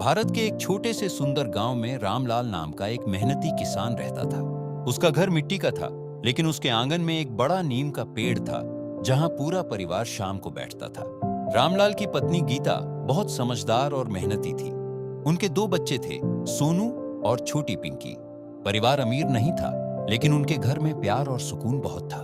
भारत के एक छोटे से सुंदर गांव में रामलाल नाम का एक मेहनती किसान रहता था। उसका घर मिट्टी का था, लेकिन उसके आंगन में एक बड़ा नीम का पेड़ था, जहां पूरा परिवार शाम को बैठता था। रामलाल की पत्नी गीता बहुत समझदार और मेहनती थी। उनके दो बच्चे थे, सोनू और छोटी पिंकी। परिवार अमीर नहीं था, लेकिन उनके घर में प्यार और सुकून बहुत था।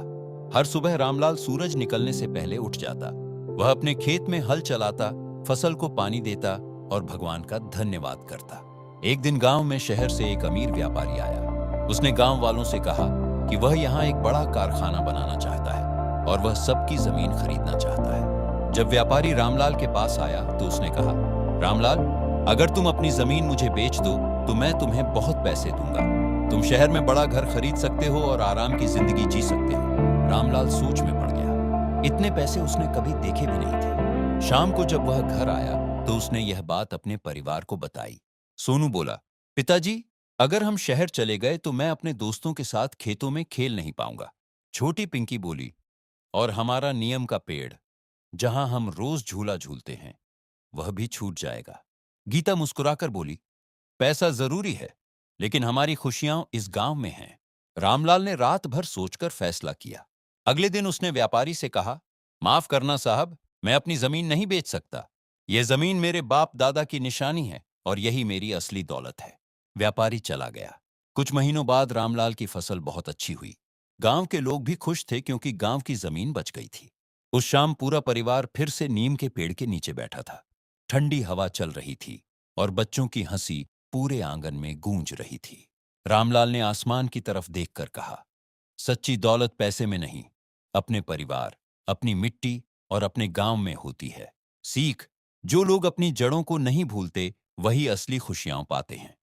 हर सुबह रामलाल सूरज निकलने से पहले उठ जाता। वह अपने खेत में हल चलाता, फसल को पानी देता और भगवान का धन्यवाद करता। एक दिन गांव में शहर से एक अमीर व्यापारी आया। उसने गांव वालों से कहा कि वह यहाँ एक बड़ा कारखाना बनाना चाहता है और वह सबकी जमीन खरीदना चाहता है। जब व्यापारी रामलाल के पास आया तो उसने कहा, रामलाल, अगर तुम अपनी जमीन मुझे बेच दो तो मैं तुम्हें बहुत पैसे दूंगा। तुम शहर में बड़ा घर खरीद सकते हो और आराम की जिंदगी जी सकते हो। रामलाल सोच में पड़ गया। इतने पैसे उसने कभी देखे भी नहीं थे। शाम को जब वह घर आया तो उसने यह बात अपने परिवार को बताई। सोनू बोला, पिताजी, अगर हम शहर चले गए तो मैं अपने दोस्तों के साथ खेतों में खेल नहीं पाऊंगा। छोटी पिंकी बोली, और हमारा नियम का पेड़, जहां हम रोज झूला झूलते हैं, वह भी छूट जाएगा। गीता मुस्कुराकर बोली, पैसा जरूरी है, लेकिन हमारी खुशियां इस गांव में हैं। रामलाल ने रात भर सोचकर फैसला किया। अगले दिन उसने व्यापारी से कहा, माफ करना साहब, मैं अपनी जमीन नहीं बेच सकता। यह जमीन मेरे बाप दादा की निशानी है और यही मेरी असली दौलत है। व्यापारी चला गया। कुछ महीनों बाद रामलाल की फसल बहुत अच्छी हुई। गांव के लोग भी खुश थे क्योंकि गांव की जमीन बच गई थी। उस शाम पूरा परिवार फिर से नीम के पेड़ के नीचे बैठा था। ठंडी हवा चल रही थी और बच्चों की हंसी पूरे आंगन में गूंज रही थी। रामलाल ने आसमान की तरफ देखकर कहा, सच्ची दौलत पैसे में नहीं, अपने परिवार, अपनी मिट्टी और अपने गांव में होती है। सीख, जो लोग अपनी जड़ों को नहीं भूलते, वही असली खुशियां पाते हैं।